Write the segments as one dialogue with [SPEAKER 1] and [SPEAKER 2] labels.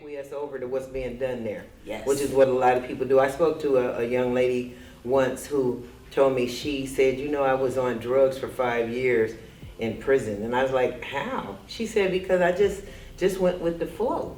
[SPEAKER 1] acquiesce over to what's being done there.
[SPEAKER 2] Yes.
[SPEAKER 1] Which is what a lot of people do. I spoke to a young lady once who told me, she said, I was on drugs for 5 years in prison. And I was like, how? She said, because I just went with the flow.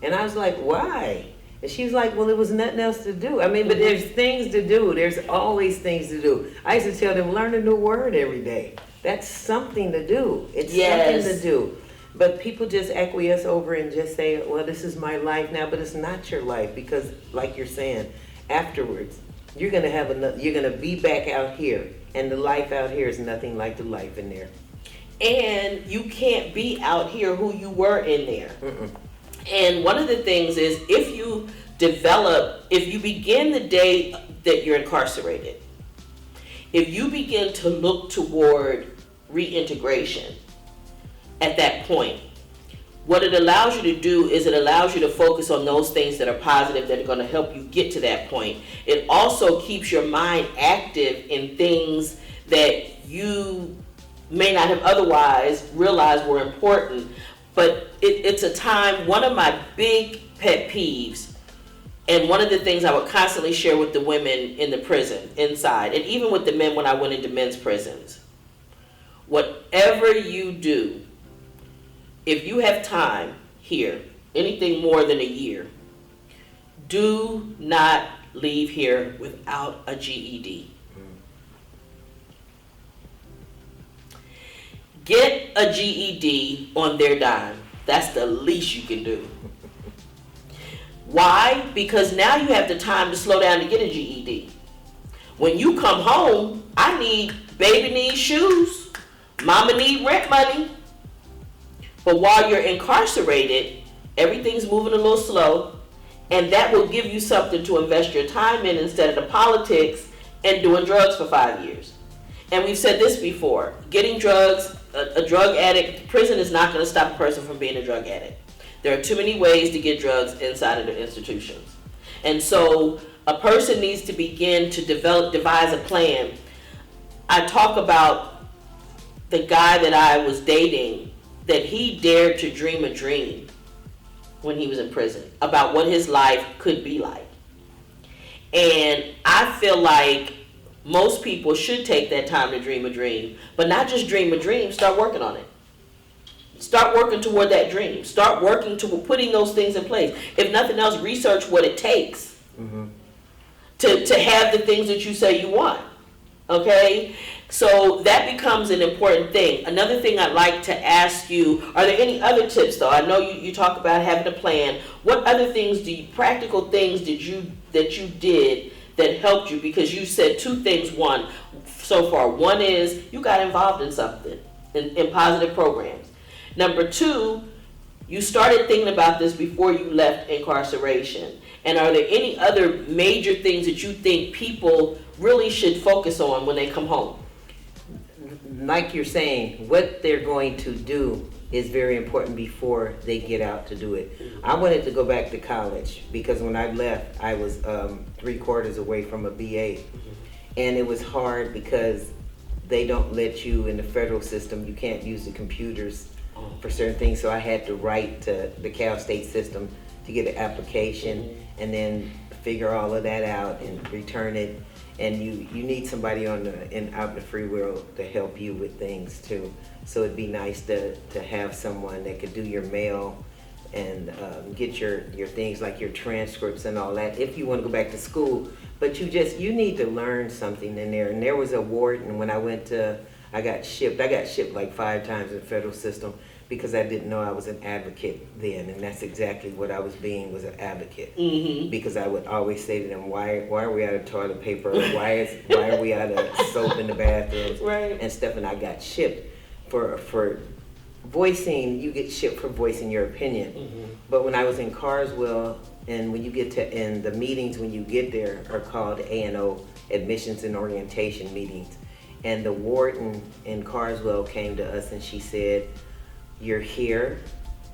[SPEAKER 1] And I was like, why? And she was like, well, it was nothing else to do. I mean, but there's things to do. There's always things to do. I used to tell them, learn a new word every day. That's something to do. It's something to do. But people just acquiesce over and just say, well, this is my life now, but it's not your life, because like you're saying, afterwards, you're going to be back out here, and the life out here is nothing like the life in there.
[SPEAKER 2] And you can't be out here who you were in there.
[SPEAKER 1] Mm-mm.
[SPEAKER 2] And one of the things is, if you begin the day that you're incarcerated, if you begin to look toward reintegration at that point, what it allows you to do is it allows you to focus on those things that are positive, that are going to help you get to that point. It also keeps your mind active in things that you may not have otherwise realized were important. But it's a time, one of my big pet peeves, and one of the things I would constantly share with the women in the prison, inside, and even with the men when I went into men's prisons. Whatever you do, if you have time here, anything more than a year, do not leave here without a GED. Get a GED on their dime. That's the least you can do. Why? Because now you have the time to slow down to get a GED. When you come home, I need, baby needs shoes, mama need rent money. But while you're incarcerated, everything's moving a little slow, and that will give you something to invest your time in instead of the politics and doing drugs for 5 years. And we've said this before, getting drugs, a drug addict, prison is not going to stop a person from being a drug addict. There are too many ways to get drugs inside of the institutions. And so a person needs to begin to devise a plan. I talk about the guy that I was dating, that he dared to dream a dream when he was in prison about what his life could be like. And I feel like most people should take that time to dream a dream, but not just dream a dream, start working on it. Start working toward that dream. Start working toward putting those things in place. If nothing else, research what it takes to have the things that you say you want. Okay? So that becomes an important thing. Another thing I'd like to ask you, are there any other tips though? I know you talk about having a plan. What other things practical things that you did that helped you? Because you said two things, so far. One is you got involved in something, in positive programs. Number two, you started thinking about this before you left incarceration. And are there any other major things that you think people really should focus on when they come home?
[SPEAKER 1] Like you're saying, what they're going to do is very important before they get out to do it. I wanted to go back to college because when I left, I was 3/4 away from a BA. And it was hard because they don't let you in the federal system. You can't use the computers for certain things. So I had to write to the Cal State system to get an application and then figure all of that out and return it. And you need somebody out in the free world to help you with things too. So it'd be nice to have someone that could do your mail and get your things like your transcripts and all that if you want to go back to school. But you need to learn something in there. And there was a warden when I got shipped like 5 times in the federal system because I didn't know I was an advocate then, and that's exactly what I was being, was an advocate. Because I would always say to them, why are we out of toilet paper? Why are we out of soap in the bathrooms?
[SPEAKER 2] Right.
[SPEAKER 1] And stuff, and I got shipped for voicing, you get shipped for voicing your opinion. But when I was in Carswell, and when you get to, and the meetings when you get there are called A&O, admissions and orientation meetings. And the warden in Carswell came to us and she said, you're here,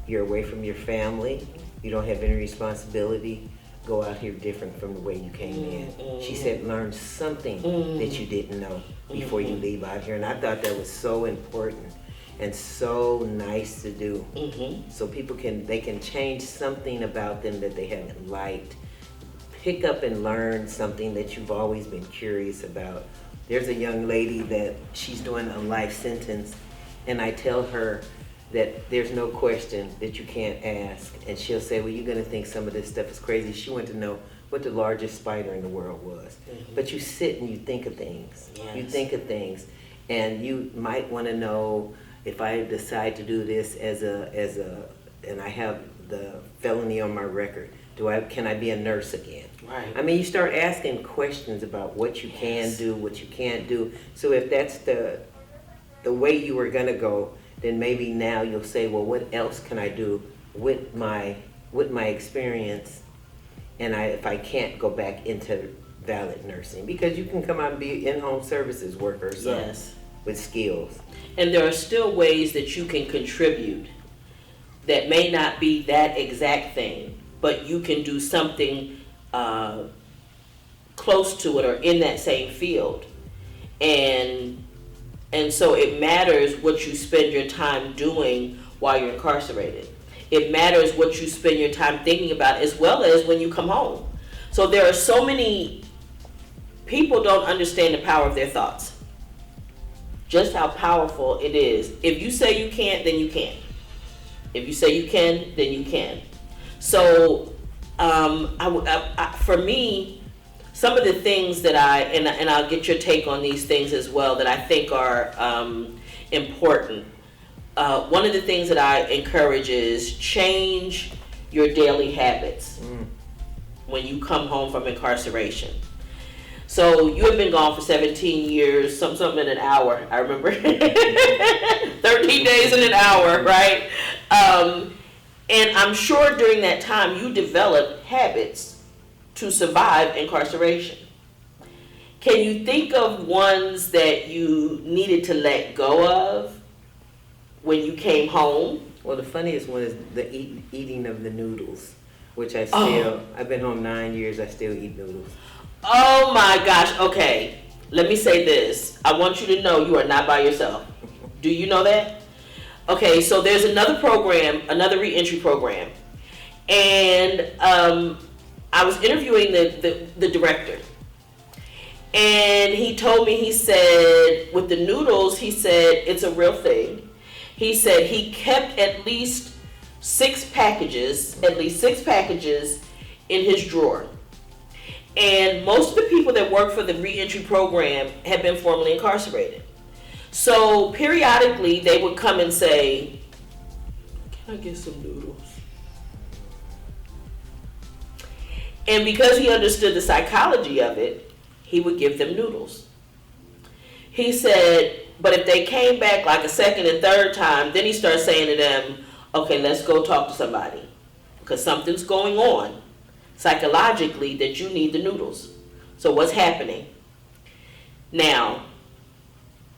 [SPEAKER 1] you're away from your family, you don't have any responsibility, go out here different from the way you came in. She said, learn something that you didn't know before you leave out here. And I thought that was so important. and so nice to do.
[SPEAKER 2] Mm-hmm.
[SPEAKER 1] So people they can change something about them that they haven't liked. Pick up and learn something that you've always been curious about. There's a young lady that she's doing a life sentence, and I tell her that there's no question that you can't ask. And she'll say, well, you're going to think some of this stuff is crazy. She wanted to know what the largest spider in the world was.
[SPEAKER 2] Mm-hmm.
[SPEAKER 1] But you sit and you think of things.
[SPEAKER 2] Yes.
[SPEAKER 1] You think of things. And you might want to know, if I decide to do this and I have the felony on my record, can I be a nurse again?
[SPEAKER 2] Right.
[SPEAKER 1] I mean, you start asking questions about what you can do, what you can't do. So if that's the way you were gonna go, then maybe now you'll say, well, what else can I do with my experience? And if I can't go back into valid nursing, because you can come out and be in-home services worker or something.
[SPEAKER 2] Yes.
[SPEAKER 1] With skills.
[SPEAKER 2] And there are still ways that you can contribute that may not be that exact thing, but you can do something close to it or in that same field. And so it matters what you spend your time doing while you're incarcerated. It matters what you spend your time thinking about, as well as when you come home. So there are so many people don't understand the power of their thoughts. Just how powerful it is. If you say you can't, then you can't. If you say you can, then you can. So, for me, some of the things that and I'll get your take on these things as well, that I think are important. One of the things that I encourage is change your daily habits when you come home from incarceration. So you have been gone for 17 years, something in an hour, I remember. 13 days in an hour, right? And I'm sure during that time you developed habits to survive incarceration. Can you think of ones that you needed to let go of when you came home?
[SPEAKER 1] Well, the funniest one is the eating of the noodles, which I've been home 9 years, I still eat noodles.
[SPEAKER 2] Oh my gosh, okay. Let me say this. I want you to know you are not by yourself. Do you know that? Okay, so there's another program, another reentry program. And I was interviewing the director. And he told me, he said, with the noodles, he said, it's a real thing. He said he kept at least six packages in his drawer. And most of the people that work for the reentry program have been formerly incarcerated. So periodically they would come and say, can I get some noodles? And because he understood the psychology of it, he would give them noodles. He said, but if they came back like a second and third time, then he started saying to them, okay, let's go talk to somebody, because something's going on psychologically that you need the noodles. So what's happening? Now,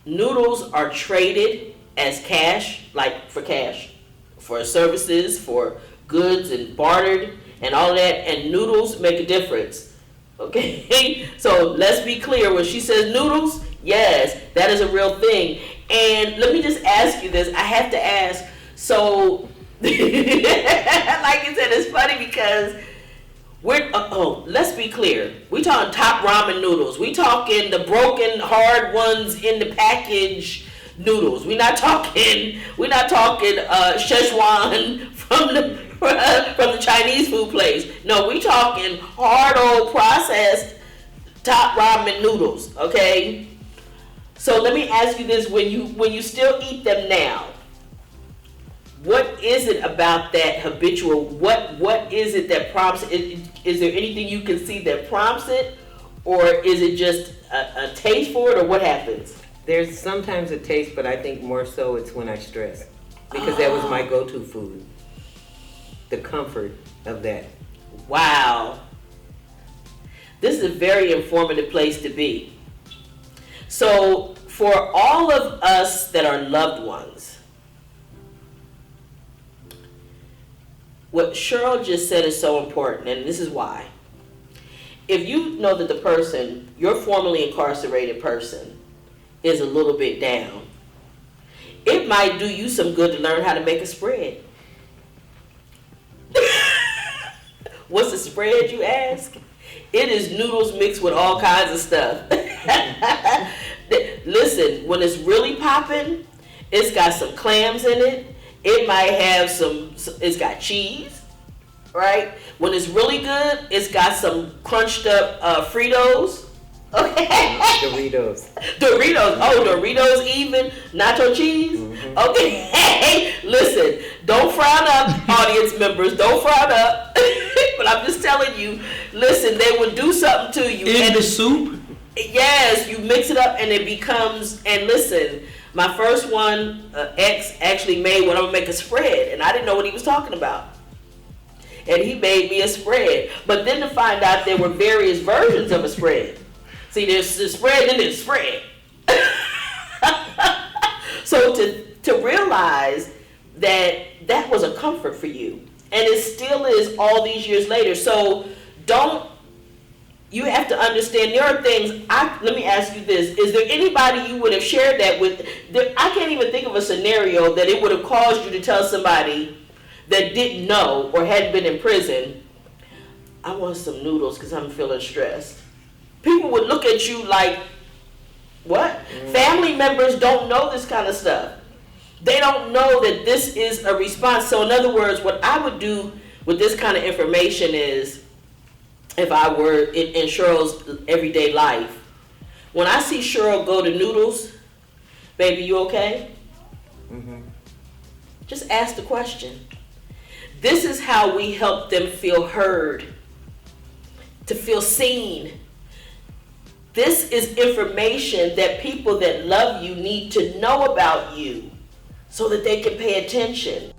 [SPEAKER 2] noodles are traded as cash, like for cash, for services, for goods, and bartered and all that, and noodles make a difference. Okay? So let's be clear, when she says noodles, yes, that is a real thing. And let me just ask you this, I have to ask, so like I said, it's funny because let's be clear. We talking top ramen noodles. We talking the broken hard ones in the package noodles. We're not talking Szechuan from the Chinese food place. No, we talking hard old processed top ramen noodles. Okay. So let me ask you this: when you still eat them now, what is it about that habitual? What is it that prompts it? Is there anything you can see that prompts it, or is it just a taste for it, or what happens?
[SPEAKER 1] There's sometimes a taste, but I think more so it's when I stress, because that was my go-to food. The comfort of that.
[SPEAKER 2] Wow. This is a very informative place to be. So for all of us that are loved ones, what Cheryl just said is so important, and this is why. If you know that the person, your formerly incarcerated person, is a little bit down, it might do you some good to learn how to make a spread. What's a spread, you ask? It is noodles mixed with all kinds of stuff. Listen, when it's really popping, it's got some clams in it. It might have it's got cheese, right? When it's really good, it's got some crunched up Fritos. Okay.
[SPEAKER 1] Doritos.
[SPEAKER 2] Doritos. Oh, Doritos even. Nacho cheese. Mm-hmm. Okay. Listen, don't frown up, audience members. Don't frown up. But I'm just telling you, listen, they will do something to you.
[SPEAKER 3] In the soup?
[SPEAKER 2] Yes, you mix it up and it becomes, and listen, my first one, ex actually made what I'm gonna make a spread, and I didn't know what he was talking about. And he made me a spread. But then to find out there were various versions of a spread. See, there's the spread and there's spread. So to realize that was a comfort for you. And it still is all these years later. So you have to understand there are things, let me ask you this. Is there anybody you would have shared that with? I can't even think of a scenario that it would have caused you to tell somebody that didn't know or hadn't been in prison, I want some noodles because I'm feeling stressed. People would look at you like, what? Family members don't know this kind of stuff. They don't know that this is a response. So in other words, what I would do with this kind of information is, if I were in Cheryl's everyday life, when I see Cheryl go to Noodles, baby, you okay? Mm-hmm. Just ask the question. This is how we help them feel heard, to feel seen. This is information that people that love you need to know about you so that they can pay attention.